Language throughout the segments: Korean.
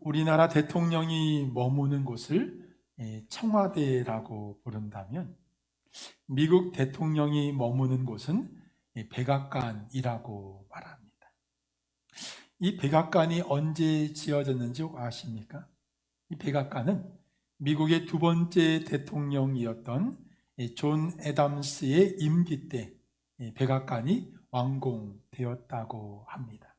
우리나라 대통령이 머무는 곳을 청와대라고 부른다면 미국 대통령이 머무는 곳은 백악관이라고 말합니다. 이 백악관이 언제 지어졌는지 아십니까? 이 백악관은 미국의 두 번째 대통령이었던 존 애담스의 임기 때 백악관이 완공되었다고 합니다.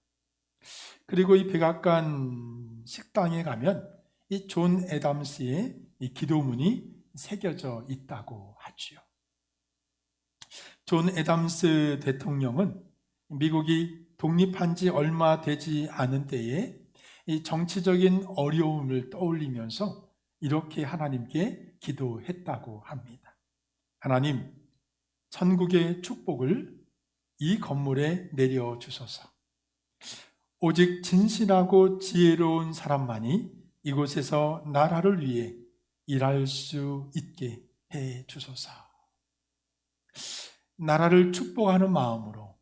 그리고 이 백악관 식당에 가면 이 존 애담스의 이 기도문이 새겨져 있다고 하지요. 존 애담스 대통령은 미국이 독립한 지 얼마 되지 않은 때에 이 정치적인 어려움을 떠올리면서 이렇게 하나님께 기도했다고 합니다. 하나님, 천국의 축복을 이 건물에 내려주소서. 오직 진실하고 지혜로운 사람만이 이곳에서 나라를 위해 일할 수 있게 해 주소서. 나라를 축복하는 마음으로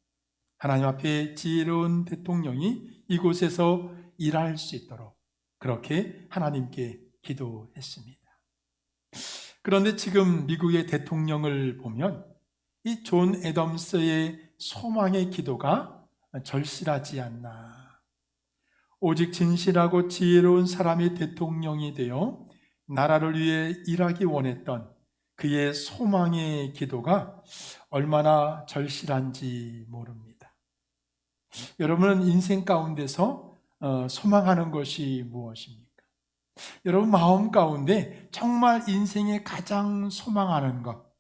하나님 앞에 지혜로운 대통령이 이곳에서 일할 수 있도록 그렇게 하나님께 기도했습니다. 그런데 지금 미국의 대통령을 보면 이 존 애덤스의 소망의 기도가 절실하지 않나. 오직 진실하고 지혜로운 사람이 대통령이 되어 나라를 위해 일하기 원했던 그의 소망의 기도가 얼마나 절실한지 모릅니다. 여러분은 인생 가운데서 소망하는 것이 무엇입니까? 여러분 마음 가운데 정말 인생에 가장 소망하는 것,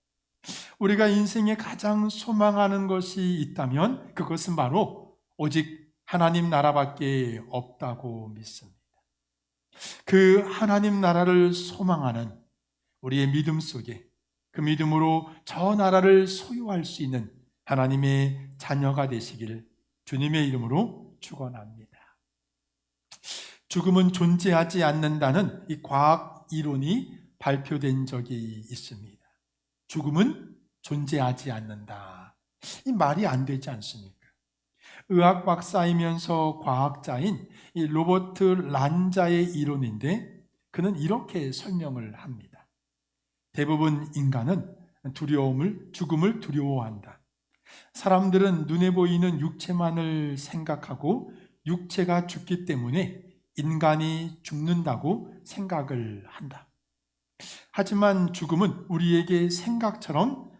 우리가 인생에 가장 소망하는 것이 있다면 그것은 바로 오직 하나님 나라밖에 없다고 믿습니다. 그 하나님 나라를 소망하는 우리의 믿음 속에 그 믿음으로 저 나라를 소유할 수 있는 하나님의 자녀가 되시기를 주님의 이름으로 축원합니다. 죽음은 존재하지 않는다는 이 과학 이론이 발표된 적이 있습니다. 죽음은 존재하지 않는다. 이 말이 안 되지 않습니까? 의학 박사이면서 과학자인 이 로버트 란자의 이론인데 그는 이렇게 설명을 합니다. 대부분 인간은 죽음을 두려워한다. 사람들은 눈에 보이는 육체만을 생각하고 육체가 죽기 때문에 인간이 죽는다고 생각을 한다. 하지만 죽음은 우리에게 생각하는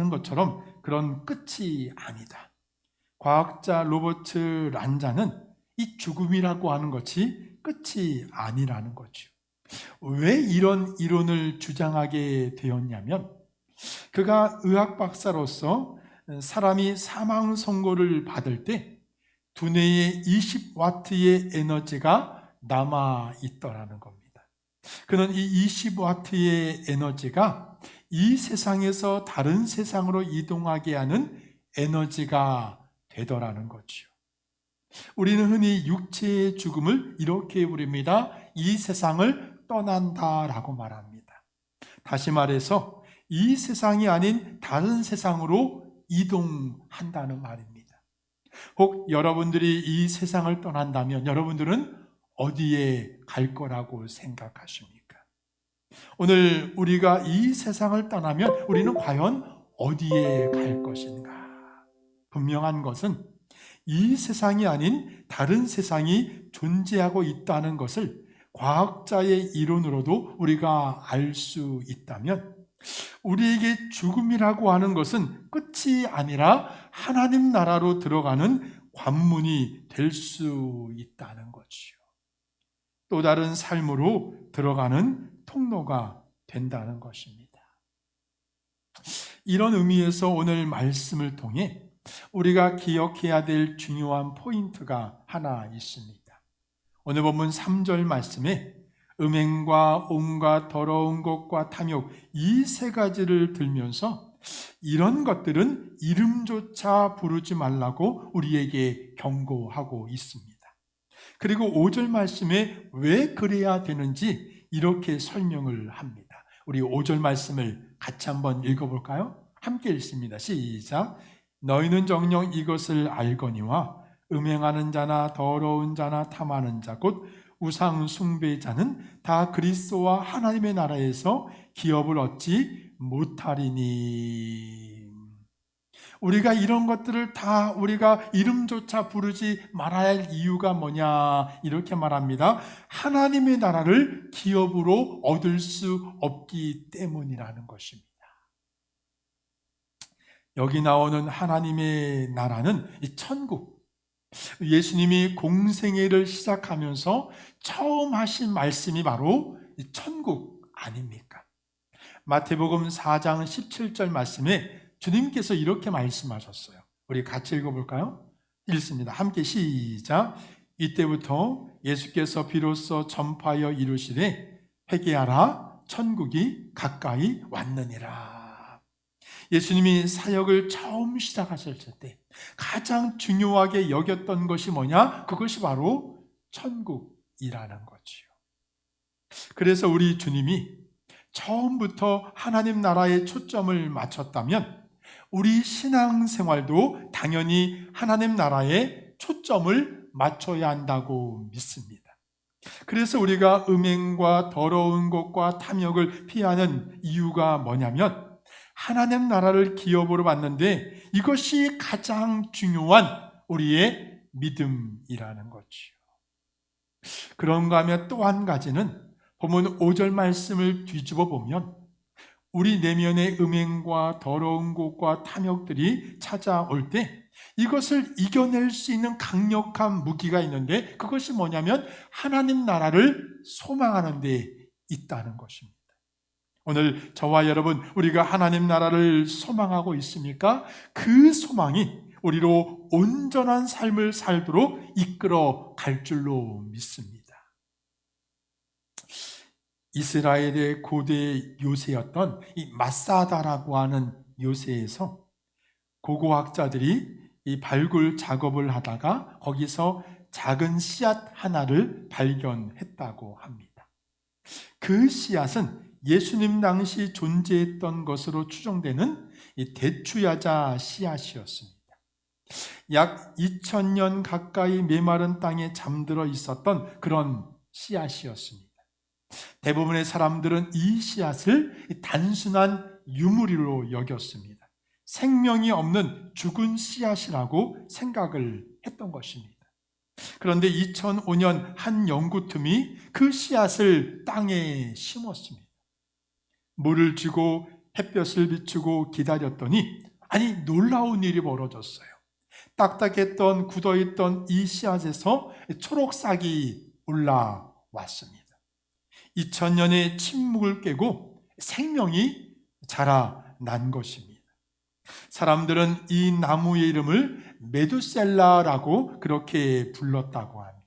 것처럼 그런 끝이 아니다. 과학자 로버트 란자는 이 죽음이라고 하는 것이 끝이 아니라는 거죠. 왜 이런 이론을 주장하게 되었냐면 그가 의학 박사로서 사람이 사망 선고를 받을 때 두뇌에 20와트의 에너지가 남아 있더라는 겁니다. 그는 이 20와트의 에너지가 이 세상에서 다른 세상으로 이동하게 하는 에너지가 되더라는 거죠. 우리는 흔히 육체의 죽음을 이렇게 부릅니다. 이 세상을 떠난다라고 말합니다. 다시 말해서 이 세상이 아닌 다른 세상으로 이동한다는 말입니다. 혹 여러분들이 이 세상을 떠난다면 여러분들은 어디에 갈 거라고 생각하십니까? 오늘 우리가 이 세상을 떠나면 우리는 과연 어디에 갈 것인가? 분명한 것은 이 세상이 아닌 다른 세상이 존재하고 있다는 것을 과학자의 이론으로도 우리가 알 수 있다면 우리에게 죽음이라고 하는 것은 끝이 아니라 하나님 나라로 들어가는 관문이 될 수 있다는 거지요. 또 다른 삶으로 들어가는 통로가 된다는 것입니다. 이런 의미에서 오늘 말씀을 통해 우리가 기억해야 될 중요한 포인트가 하나 있습니다. 오늘 본문 3절 말씀에 음행과 온갖 더러운 것과 탐욕 이 세 가지를 들면서 이런 것들은 이름조차 부르지 말라고 우리에게 경고하고 있습니다. 그리고 5절 말씀에 왜 그래야 되는지 이렇게 설명을 합니다. 우리 5절 말씀을 같이 한번 읽어볼까요? 함께 읽습니다. 시작. 너희는 정녕 이것을 알거니와 음행하는 자나 더러운 자나 탐하는 자 곧 우상 숭배자는 다 그리스도와 하나님의 나라에서 기업을 얻지 못하리니. 우리가 이런 것들을 다 우리가 이름조차 부르지 말아야 할 이유가 뭐냐, 이렇게 말합니다. 하나님의 나라를 기업으로 얻을 수 없기 때문이라는 것입니다. 여기 나오는 하나님의 나라는 이 천국, 예수님이 공생애를 시작하면서 처음 하신 말씀이 바로 이 천국 아닙니까? 마태복음 4장 17절 말씀에 주님께서 이렇게 말씀하셨어요. 우리 같이 읽어볼까요? 읽습니다. 함께 시작. 이때부터 예수께서 비로소 전파하여 이르시되 회개하라, 천국이 가까이 왔느니라. 예수님이 사역을 처음 시작하셨을 때 가장 중요하게 여겼던 것이 뭐냐? 그것이 바로 천국이라는 거지요. 그래서 우리 주님이 처음부터 하나님 나라에 초점을 맞췄다면 우리 신앙생활도 당연히 하나님 나라에 초점을 맞춰야 한다고 믿습니다. 그래서 우리가 음행과 더러운 것과 탐욕을 피하는 이유가 뭐냐면 하나님 나라를 기업으로 받는데 이것이 가장 중요한 우리의 믿음이라는 거지요. 그런가 하면 또 한 가지는 본문 5절 말씀을 뒤집어 보면 우리 내면의 음행과 더러운 것과 탐욕들이 찾아올 때 이것을 이겨낼 수 있는 강력한 무기가 있는데 그것이 뭐냐면 하나님 나라를 소망하는 데 있다는 것입니다. 오늘 저와 여러분, 우리가 하나님 나라를 소망하고 있습니까? 그 소망이 우리로 온전한 삶을 살도록 이끌어 갈 줄로 믿습니다. 이스라엘의 고대 요새였던 이 마사다라고 하는 요새에서 고고학자들이 이 발굴 작업을 하다가 거기서 작은 씨앗 하나를 발견했다고 합니다. 그 씨앗은 예수님 당시 존재했던 것으로 추정되는 이 대추야자 씨앗이었습니다. 약 2000년 가까이 메마른 땅에 잠들어 있었던 그런 씨앗이었습니다. 대부분의 사람들은 이 씨앗을 단순한 유물로 여겼습니다. 생명이 없는 죽은 씨앗이라고 생각을 했던 것입니다. 그런데 2005년 한 연구팀이 그 씨앗을 땅에 심었습니다. 물을 주고 햇볕을 비추고 기다렸더니 놀라운 일이 벌어졌어요. 딱딱했던 굳어있던 이 씨앗에서 초록싹이 올라왔습니다. 2000년의 침묵을 깨고 생명이 자라난 것입니다. 사람들은 이 나무의 이름을 메두셀라라고 그렇게 불렀다고 합니다.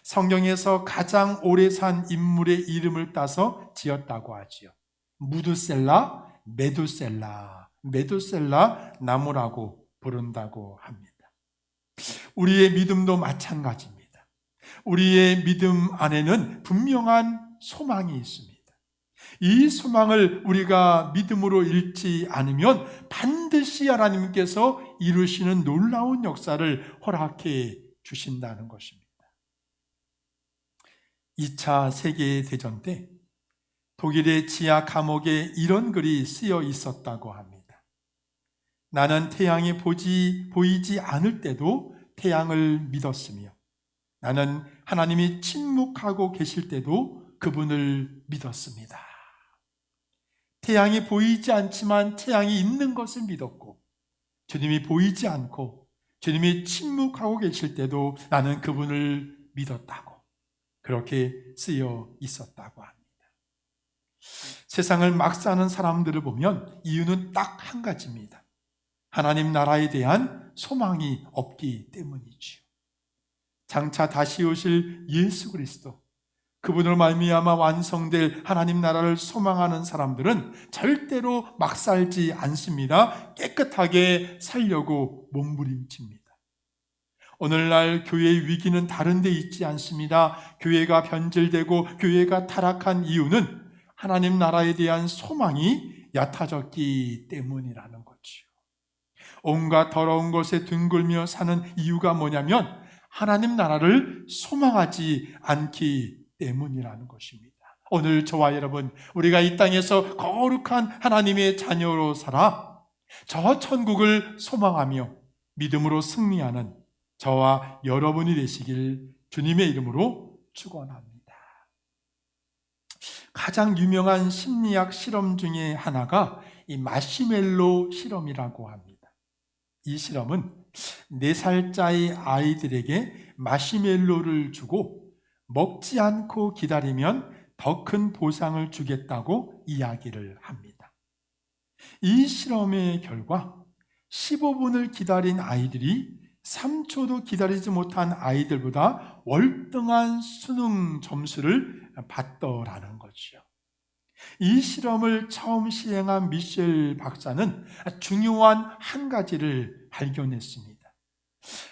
성경에서 가장 오래 산 인물의 이름을 따서 지었다고 하지요. 무드셀라, 메두셀라 나무라고 부른다고 합니다. 우리의 믿음도 마찬가지입니다. 우리의 믿음 안에는 분명한 소망이 있습니다. 이 소망을 우리가 믿음으로 잃지 않으면 반드시 하나님께서 이루시는 놀라운 역사를 허락해 주신다는 것입니다. 2차 세계대전 때 독일의 지하 감옥에 이런 글이 쓰여 있었다고 합니다. 나는 태양이 보이지 않을 때도 태양을 믿었으며 나는 하나님이 침묵하고 계실 때도 그분을 믿었습니다. 태양이 보이지 않지만 태양이 있는 것을 믿었고 주님이 보이지 않고 주님이 침묵하고 계실 때도 나는 그분을 믿었다고 그렇게 쓰여 있었다고 합니다. 세상을 막 사는 사람들을 보면 이유는 딱 한 가지입니다. 하나님 나라에 대한 소망이 없기 때문이지요. 장차 다시 오실 예수 그리스도, 그분을 말미암아 완성될 하나님 나라를 소망하는 사람들은 절대로 막 살지 않습니다. 깨끗하게 살려고 몸부림칩니다. 오늘날 교회의 위기는 다른 데 있지 않습니다. 교회가 변질되고 교회가 타락한 이유는 하나님 나라에 대한 소망이 얕아졌기 때문이라는 거지요. 온갖 더러운 것에 뒹굴며 사는 이유가 뭐냐면 하나님 나라를 소망하지 않기 때문이라는 것입니다. 오늘 저와 여러분, 우리가 이 땅에서 거룩한 하나님의 자녀로 살아 저 천국을 소망하며 믿음으로 승리하는 저와 여러분이 되시길 주님의 이름으로 축원합니다. 가장 유명한 심리학 실험 중에 하나가 이 마시멜로 실험이라고 합니다. 이 실험은 4살짜리 아이들에게 마시멜로를 주고 먹지 않고 기다리면 더 큰 보상을 주겠다고 이야기를 합니다. 이 실험의 결과 15분을 기다린 아이들이 3초도 기다리지 못한 아이들보다 월등한 수능 점수를 받더라는 거죠. 이 실험을 처음 시행한 미셸 박사는 중요한 한 가지를 발견했습니다.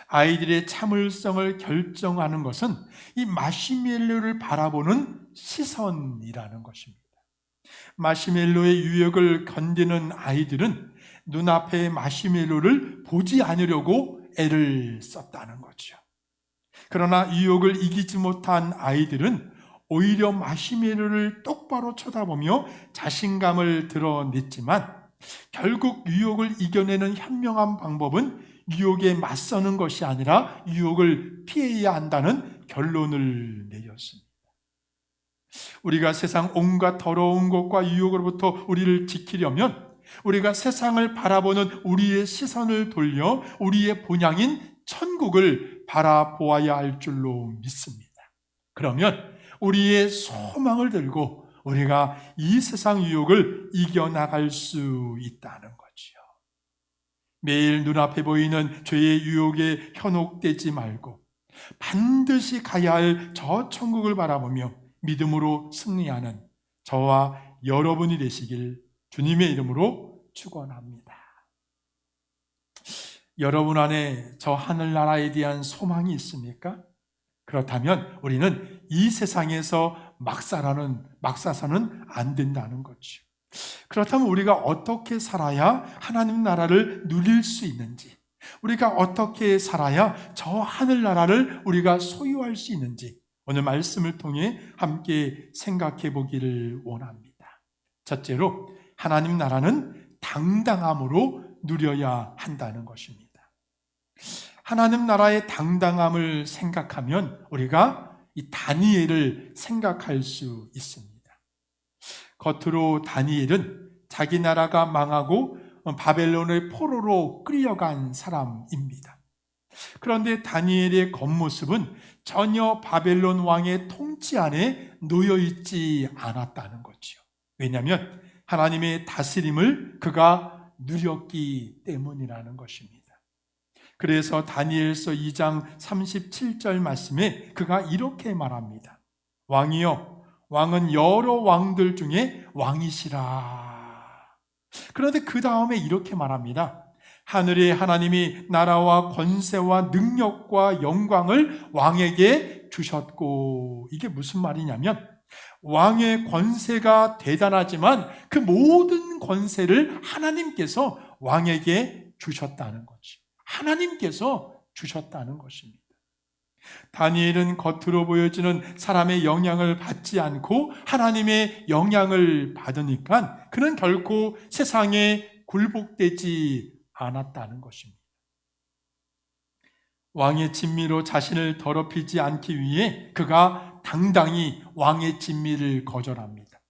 아이들의 참을성을 결정하는 것은 이 마시멜로를 바라보는 시선이라는 것입니다. 마시멜로의 유혹을 견디는 아이들은 눈앞에 마시멜로를 보지 않으려고 애를 썼다는 거죠. 그러나 유혹을 이기지 못한 아이들은 오히려 마시멜로를 똑바로 쳐다보며 자신감을 드러냈지만 결국 유혹을 이겨내는 현명한 방법은 유혹에 맞서는 것이 아니라 유혹을 피해야 한다는 결론을 내렸습니다. 우리가 세상 온갖 더러운 것과 유혹으로부터 우리를 지키려면 우리가 세상을 바라보는 우리의 시선을 돌려 우리의 본향인 천국을 바라보아야 할 줄로 믿습니다. 그러면 우리의 소망을 들고 우리가 이 세상 유혹을 이겨나갈 수 있다는 거지요. 매일 눈앞에 보이는 죄의 유혹에 현혹되지 말고 반드시 가야 할 저 천국을 바라보며 믿음으로 승리하는 저와 여러분이 되시길 주님의 이름으로 축원합니다. 여러분 안에 저 하늘나라에 대한 소망이 있습니까? 그렇다면 우리는 이 세상에서 막 사서는 안 된다는 거죠. 그렇다면 우리가 어떻게 살아야 하나님 나라를 누릴 수 있는지, 우리가 어떻게 살아야 저 하늘나라를 우리가 소유할 수 있는지 오늘 말씀을 통해 함께 생각해 보기를 원합니다. 첫째로 하나님 나라는 당당함으로 누려야 한다는 것입니다. 하나님 나라의 당당함을 생각하면 우리가 이 다니엘을 생각할 수 있습니다. 겉으로 다니엘은 자기 나라가 망하고 바벨론의 포로로 끌려간 사람입니다. 그런데 다니엘의 겉모습은 전혀 바벨론 왕의 통치 안에 놓여 있지 않았다는 거죠. 왜냐하면 하나님의 다스림을 그가 누렸기 때문이라는 것입니다. 그래서 다니엘서 2장 37절 말씀에 그가 이렇게 말합니다. 왕이여, 왕은 여러 왕들 중에 왕이시라. 그런데 그 다음에 이렇게 말합니다. 하늘의 하나님이 나라와 권세와 능력과 영광을 왕에게 주셨고, 이게 무슨 말이냐면 왕의 권세가 대단하지만 그 모든 권세를 하나님께서 왕에게 주셨다는 거죠. 하나님께서 주셨다는 것입니다. 다니엘은 겉으로 보여지는 사람의 영향을 받지 않고 하나님의 영향을 받으니까 그는 결코 세상에 굴복되지 않았다는 것입니다. 왕의 진미로 자신을 더럽히지 않기 위해 그가 당당히 왕의 진미를 거절합니다.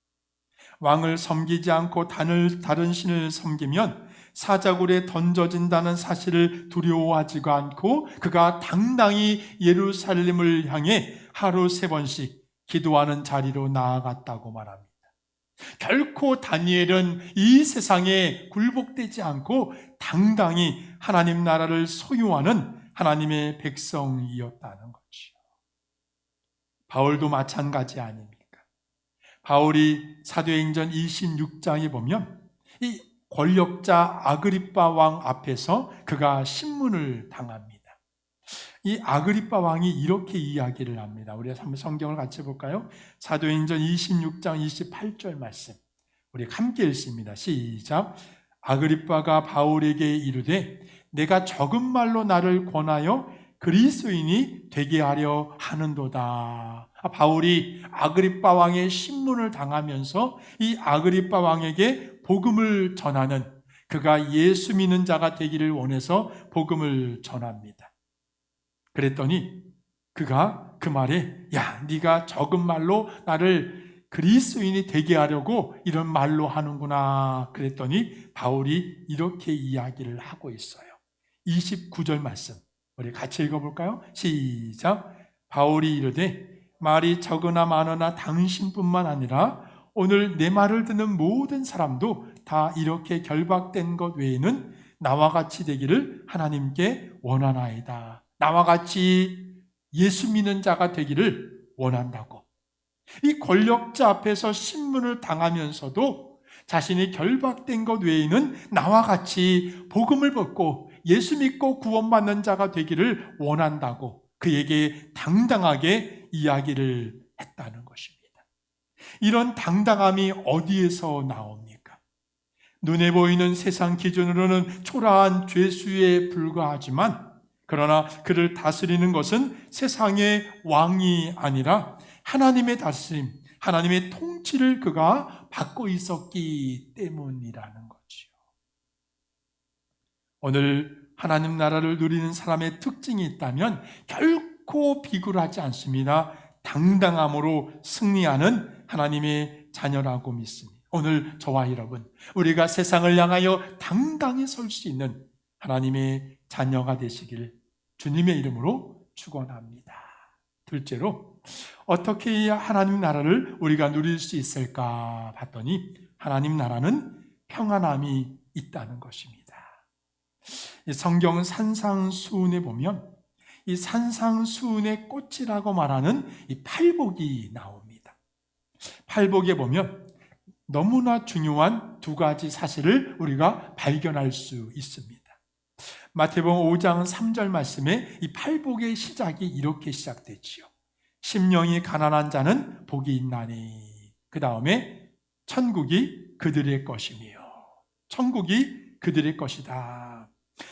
왕을 섬기지 않고 다른 신을 섬기면 사자굴에 던져진다는 사실을 두려워하지가 않고 그가 당당히 예루살렘을 향해 하루 3번씩 기도하는 자리로 나아갔다고 말합니다. 결코 다니엘은 이 세상에 굴복되지 않고 당당히 하나님 나라를 소유하는 하나님의 백성이었다는 거죠. 바울도 마찬가지 아닙니까? 바울이 사도행전 26장에 보면 이 권력자 아그리빠 왕 앞에서 그가 신문을 당합니다. 이 아그리빠 왕이 이렇게 이야기를 합니다. 우리 한번 성경을 같이 볼까요? 사도행전 26장 28절 말씀. 우리 함께 읽습니다. 시작. 아그리빠가 바울에게 이르되 내가 적은 말로 나를 권하여 그리스도인이 되게 하려 하는도다. 바울이 아그리빠 왕의 신문을 당하면서 이 아그리빠 왕에게 복음을 전하는, 그가 예수 믿는 자가 되기를 원해서 복음을 전합니다. 그랬더니 그가 그 말에 야, 네가 적은 말로 나를 그리스도인이 되게 하려고 이런 말로 하는구나. 그랬더니 바울이 이렇게 이야기를 하고 있어요. 29절 말씀 우리 같이 읽어볼까요? 시작. 바울이 이르되 말이 적으나 많으나 당신뿐만 아니라 오늘 내 말을 듣는 모든 사람도 다 이렇게 결박된 것 외에는 나와 같이 되기를 하나님께 원하나이다. 나와 같이 예수 믿는 자가 되기를 원한다고. 이 권력자 앞에서 신문을 당하면서도 자신이 결박된 것 외에는 나와 같이 복음을 받고 예수 믿고 구원받는 자가 되기를 원한다고 그에게 당당하게 이야기를 했다는 것입니다. 이런 당당함이 어디에서 나옵니까? 눈에 보이는 세상 기준으로는 초라한 죄수에 불과하지만, 그러나 그를 다스리는 것은 세상의 왕이 아니라 하나님의 다스림, 하나님의 통치를 그가 받고 있었기 때문이라는 거지요. 오늘 하나님 나라를 누리는 사람의 특징이 있다면 결코 비굴하지 않습니다. 당당함으로 승리하는 하나님의 자녀라고 믿습니다. 오늘 저와 여러분, 우리가 세상을 향하여 당당히 설 수 있는 하나님의 자녀가 되시길 주님의 이름으로 축원합니다. 둘째로, 어떻게 해야 하나님 나라를 우리가 누릴 수 있을까 봤더니 하나님 나라는 평안함이 있다는 것입니다. 성경 산상수훈에 보면 이 산상수훈의 꽃이라고 말하는 이 팔복이 나옵니다. 팔복에 보면 너무나 중요한 두 가지 사실을 우리가 발견할 수 있습니다. 마태복음 5장 3절 말씀에 이 팔복의 시작이 이렇게 시작되지요. 심령이 가난한 자는 복이 있나니. 그 다음에 천국이 그들의 것이며, 천국이 그들의 것이다.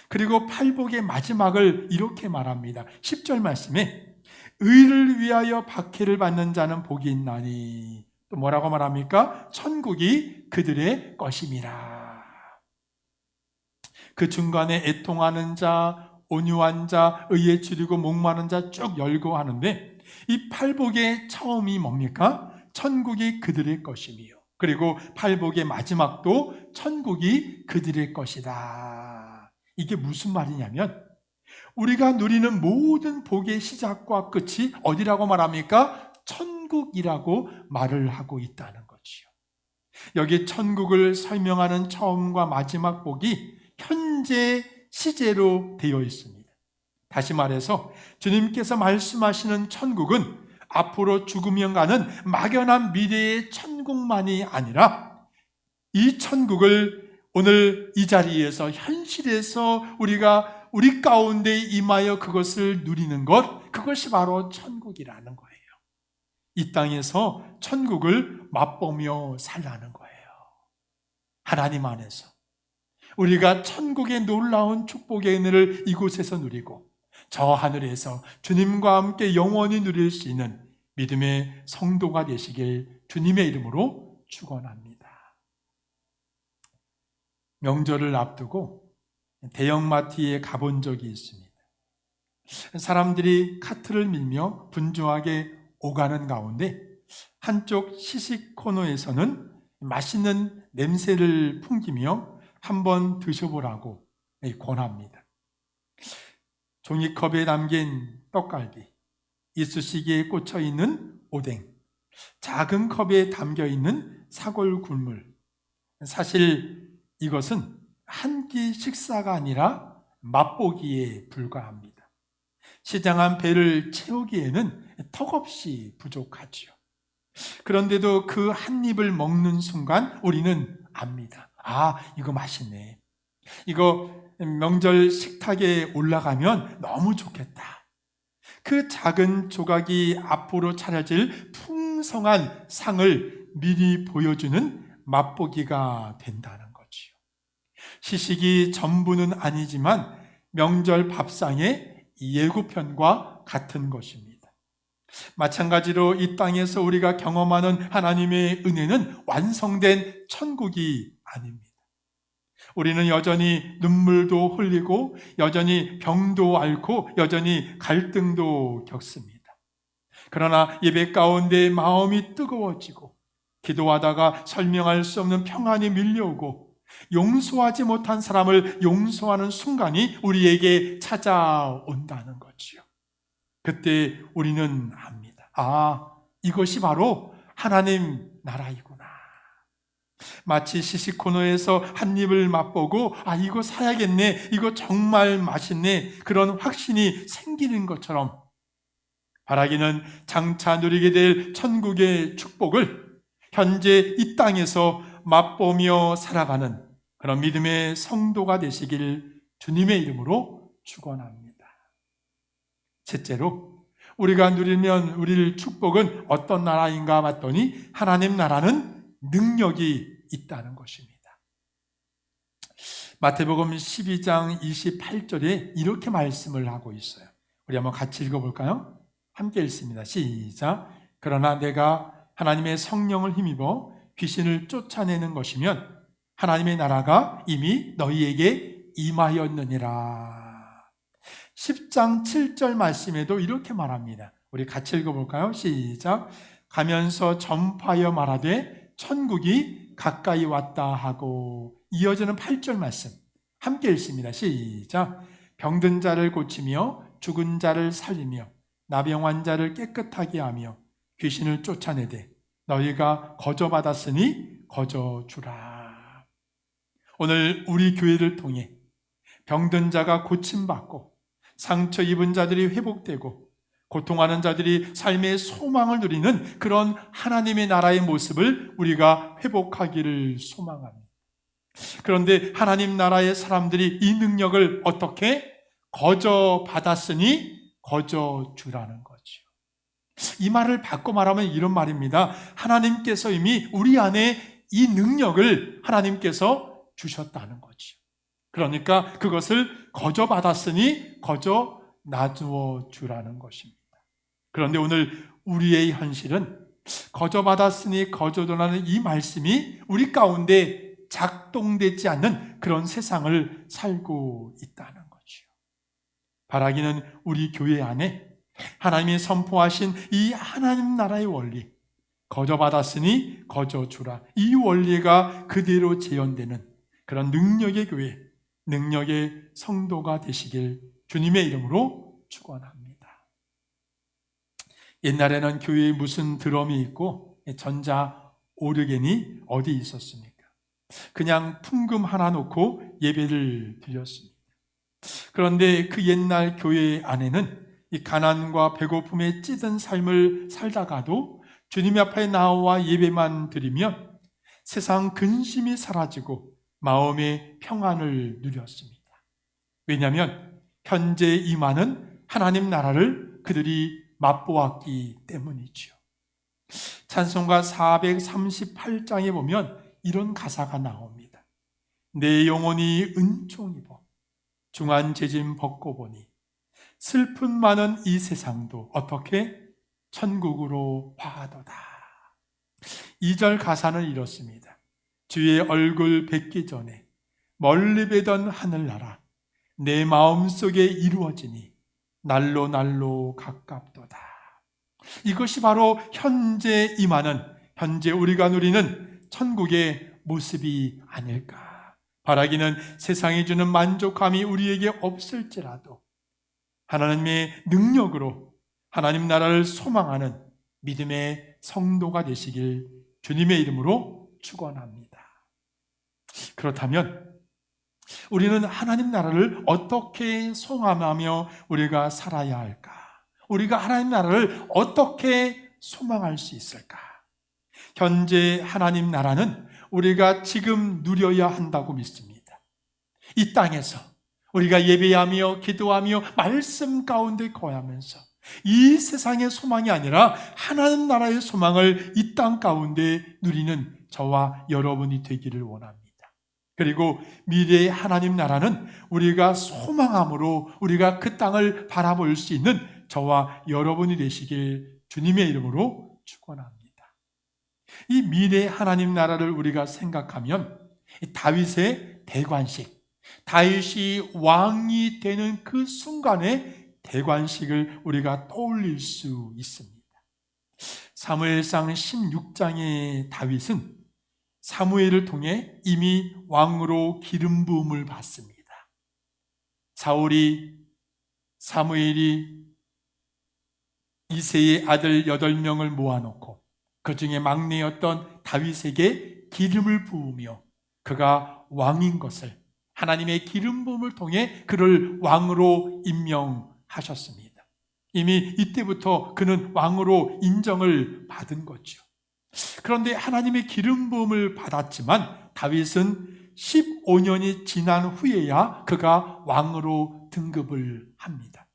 그리고 팔복의 마지막을 이렇게 말합니다. 10절 말씀에 의를 위하여 박해를 받는 자는 복이 있나니. 또 뭐라고 말합니까? 천국이 그들의 것임이라. 그 중간에 애통하는 자, 온유한 자, 의에 줄이고 목마른 자 쭉 열고 하는데, 이 팔복의 처음이 뭡니까? 천국이 그들의 것이며, 그리고 팔복의 마지막도 천국이 그들의 것이다. 이게 무슨 말이냐면 우리가 누리는 모든 복의 시작과 끝이 어디라고 말합니까? 천국이라고 말을 하고 있다는 거지요. 여기 천국을 설명하는 처음과 마지막 복이 현재 시제로 되어 있습니다. 다시 말해서 주님께서 말씀하시는 천국은 앞으로 죽으면 가는 막연한 미래의 천국만이 아니라 이 천국을 오늘 이 자리에서 현실에서 우리가 우리 가운데 임하여 그것을 누리는 것, 그것이 바로 천국이라는 거예요. 이 땅에서 천국을 맛보며 살라는 거예요. 하나님 안에서 우리가 천국의 놀라운 축복의 은혜를 이곳에서 누리고 저 하늘에서 주님과 함께 영원히 누릴 수 있는 믿음의 성도가 되시길 주님의 이름으로 축원합니다. 명절을 앞두고 대형마트에 가본 적이 있습니다. 사람들이 카트를 밀며 분주하게 오가는 가운데 한쪽 시식 코너에서는 맛있는 냄새를 풍기며 한번 드셔보라고 권합니다. 종이컵에 담긴 떡갈비, 이쑤시개에 꽂혀 있는 오뎅, 작은 컵에 담겨 있는 사골 굴물. 사실 이것은 한 끼 식사가 아니라 맛보기에 불과합니다. 시장한 배를 채우기에는 턱없이 부족하지요. 그런데도 그 한 입을 먹는 순간 우리는 압니다. 아, 이거 맛있네. 이거 명절 식탁에 올라가면 너무 좋겠다. 그 작은 조각이 앞으로 차려질 풍성한 상을 미리 보여주는 맛보기가 된다는 거지요. 시식이 전부는 아니지만 명절 밥상의 예고편과 같은 것입니다. 마찬가지로 이 땅에서 우리가 경험하는 하나님의 은혜는 완성된 천국이 아닙니다. 우리는 여전히 눈물도 흘리고 여전히 병도 앓고 여전히 갈등도 겪습니다. 그러나 예배 가운데 마음이 뜨거워지고 기도하다가 설명할 수 없는 평안이 밀려오고 용서하지 못한 사람을 용서하는 순간이 우리에게 찾아온다는 거지요. 그때 우리는 압니다. 아, 이것이 바로 하나님 나라이구나. 마치 시식 코너에서 한 입을 맛보고 아, 이거 사야겠네, 이거 정말 맛있네, 그런 확신이 생기는 것처럼 바라기는 장차 누리게 될 천국의 축복을 현재 이 땅에서 맛보며 살아가는 그런 믿음의 성도가 되시길 주님의 이름으로 축원합니다. 셋째로, 우리가 누리면 우리를 축복은 어떤 나라인가 봤더니 하나님 나라는 능력이 있다는 것입니다. 마태복음 12장 28절에 이렇게 말씀을 하고 있어요. 우리 한번 같이 읽어볼까요? 함께 읽습니다. 시작. 그러나 내가 하나님의 성령을 힘입어 귀신을 쫓아내는 것이면 하나님의 나라가 이미 너희에게 임하였느니라. 10장 7절 말씀에도 이렇게 말합니다. 우리 같이 읽어볼까요? 시작. 가면서 전파하여 말하되 천국이 가까이 왔다 하고, 이어지는 8절 말씀 함께 읽습니다. 시작. 병든 자를 고치며 죽은 자를 살리며 나병 환자를 깨끗하게 하며 귀신을 쫓아내되 너희가 거저받았으니 거저주라. 오늘 우리 교회를 통해 병든 자가 고침받고 상처 입은 자들이 회복되고 고통하는 자들이 삶의 소망을 누리는 그런 하나님의 나라의 모습을 우리가 회복하기를 소망합니다. 그런데 하나님 나라의 사람들이 이 능력을 어떻게 거저받았으니 거저주라는 거죠. 이 말을 바꿔 말하면 이런 말입니다. 하나님께서 이미 우리 안에 이 능력을 하나님께서 주셨다는 거죠. 그러니까 그것을 거저받았으니 거저 놔두어 주라는 것입니다. 그런데 오늘 우리의 현실은 거저받았으니 거저두라는 이 말씀이 우리 가운데 작동되지 않는 그런 세상을 살고 있다는 거죠. 바라기는 우리 교회 안에 하나님이 선포하신 이 하나님 나라의 원리, 거저받았으니 거저주라, 이 원리가 그대로 재현되는 그런 능력의 교회, 능력의 성도가 되시길 주님의 이름으로 축원합니다. 옛날에는 교회에 무슨 드럼이 있고 전자 오르겐이 어디 있었습니까? 그냥 풍금 하나 놓고 예배를 드렸습니다. 그런데 그 옛날 교회 안에는 이 가난과 배고픔에 찌든 삶을 살다가도 주님 앞에 나와 예배만 드리면 세상 근심이 사라지고 마음의 평안을 누렸습니다. 왜냐하면 현재 임하는 하나님 나라를 그들이 맛보았기 때문이지요. 찬송가 438장에 보면 이런 가사가 나옵니다. 내 영혼이 은총 입어 중한 재짐 벗고 보니 슬픈 많은 이 세상도 어떻게 천국으로 화하도다. 2절 가사는 이렇습니다. 주의 얼굴 뵙기 전에 멀리 뵈던 하늘나라 내 마음속에 이루어지니 날로 날로 가깝도다. 이것이 바로 현재 임하는, 현재 우리가 누리는 천국의 모습이 아닐까. 바라기는 세상이 주는 만족감이 우리에게 없을지라도 하나님의 능력으로 하나님 나라를 소망하는 믿음의 성도가 되시길 주님의 이름으로 축원합니다. 그렇다면 우리는 하나님 나라를 어떻게 소망하며 우리가 살아야 할까? 우리가 하나님 나라를 어떻게 소망할 수 있을까? 현재 하나님 나라는 우리가 지금 누려야 한다고 믿습니다. 이 땅에서 우리가 예배하며 기도하며 말씀 가운데 거하면서 이 세상의 소망이 아니라 하나님 나라의 소망을 이 땅 가운데 누리는 저와 여러분이 되기를 원합니다. 그리고 미래의 하나님 나라는 우리가 소망함으로 우리가 그 땅을 바라볼 수 있는 저와 여러분이 되시길 주님의 이름으로 축원합니다. 이 미래의 하나님 나라를 우리가 생각하면 다윗의 대관식, 다윗이 왕이 되는 그 순간의 대관식을 우리가 떠올릴 수 있습니다. 사무엘상 16장의 다윗은 사무엘을 통해 이미 왕으로 기름 부음을 받습니다. 사무엘이 이새의 아들 8명을 모아놓고 그 중에 막내였던 다윗에게 기름을 부으며 그가 왕인 것을, 하나님의 기름 부음을 통해 그를 왕으로 임명하셨습니다. 이미 이때부터 그는 왕으로 인정을 받은 거죠. 그런데 하나님의 기름 부음을 받았지만 다윗은 15년이 지난 후에야 그가 왕으로 등극을 합니다.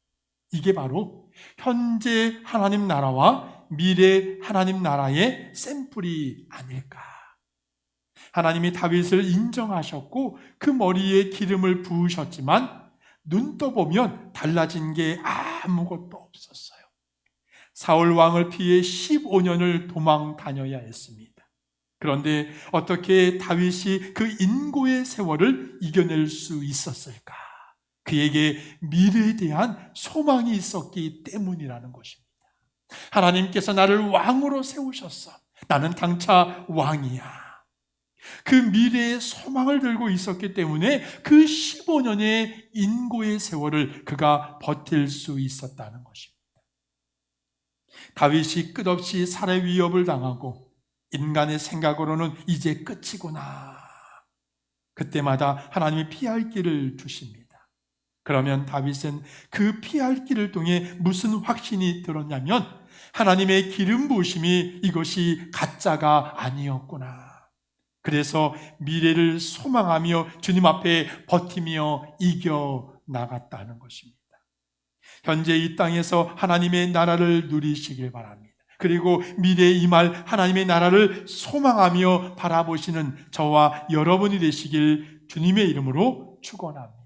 이게 바로 현재 하나님 나라와 미래 하나님 나라의 샘플이 아닐까. 하나님이 다윗을 인정하셨고 그 머리에 기름을 부으셨지만 눈 떠보면 달라진 게 아무것도 없었어요. 사울 왕을 피해 15년을 도망 다녀야 했습니다. 그런데 어떻게 다윗이 그 인고의 세월을 이겨낼 수 있었을까? 그에게 미래에 대한 소망이 있었기 때문이라는 것입니다. 하나님께서 나를 왕으로 세우셨어. 나는 당차 왕이야. 그 미래의 소망을 들고 있었기 때문에 그 15년의 인고의 세월을 그가 버틸 수 있었다는 것입니다. 다윗이 끝없이 살해 위협을 당하고 인간의 생각으로는 이제 끝이구나. 그때마다 하나님이 피할 길을 주십니다. 그러면 다윗은 그 피할 길을 통해 무슨 확신이 들었냐면 하나님의 기름 부으심이 이것이 가짜가 아니었구나. 그래서 미래를 소망하며 주님 앞에 버티며 이겨나갔다는 것입니다. 현재 이 땅에서 하나님의 나라를 누리시길 바랍니다. 그리고 미래에 임할 하나님의 나라를 소망하며 바라보시는 저와 여러분이 되시길 주님의 이름으로 축원합니다.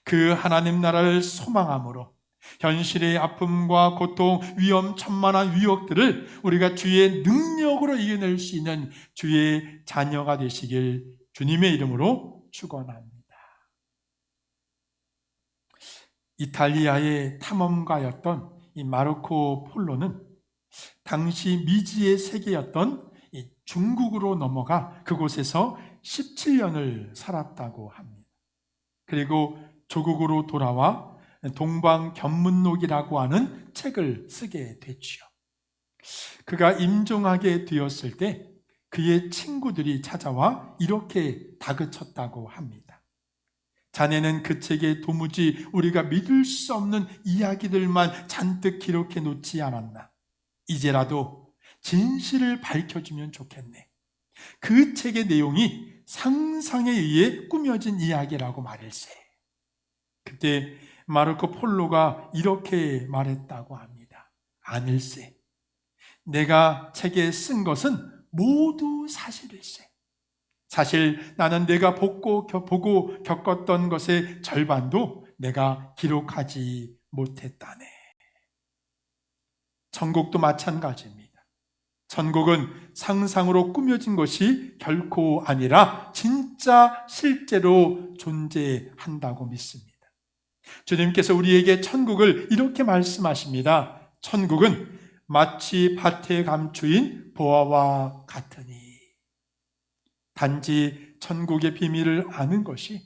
그 하나님 나라를 소망함으로 현실의 아픔과 고통, 위험천만한 위협들을 우리가 주의 능력으로 이겨낼 수 있는 주의 자녀가 되시길 주님의 이름으로 축원합니다. 이탈리아의 탐험가였던 이 마르코 폴로는 당시 미지의 세계였던 이 중국으로 넘어가 그곳에서 17년을 살았다고 합니다. 그리고 조국으로 돌아와 동방견문록이라고 하는 책을 쓰게 됐지요. 그가 임종하게 되었을 때 그의 친구들이 찾아와 이렇게 다그쳤다고 합니다. 자네는 그 책에 도무지 우리가 믿을 수 없는 이야기들만 잔뜩 기록해 놓지 않았나? 이제라도 진실을 밝혀주면 좋겠네. 그 책의 내용이 상상에 의해 꾸며진 이야기라고 말일세. 그때 마르코 폴로가 이렇게 말했다고 합니다. 아닐세. 내가 책에 쓴 것은 모두 사실일세. 사실 나는 내가 보고 겪었던 것의 절반도 내가 기록하지 못했다네. 천국도 마찬가지입니다. 천국은 상상으로 꾸며진 것이 결코 아니라 진짜 실제로 존재한다고 믿습니다. 주님께서 우리에게 천국을 이렇게 말씀하십니다. 천국은 마치 밭에 감추인 보화와 같으니. 단지 천국의 비밀을 아는 것이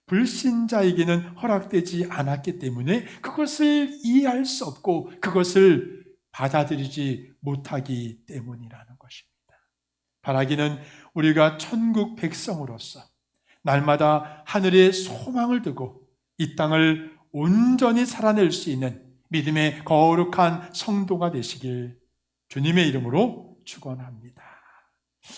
불신자에게는 허락되지 않았기 때문에 그것을 이해할 수 없고 그것을 받아들이지 못하기 때문이라는 것입니다. 바라기는 우리가 천국 백성으로서 날마다 하늘에 소망을 두고 이 땅을 온전히 살아낼 수 있는 믿음의 거룩한 성도가 되시길 주님의 이름으로 축원합니다.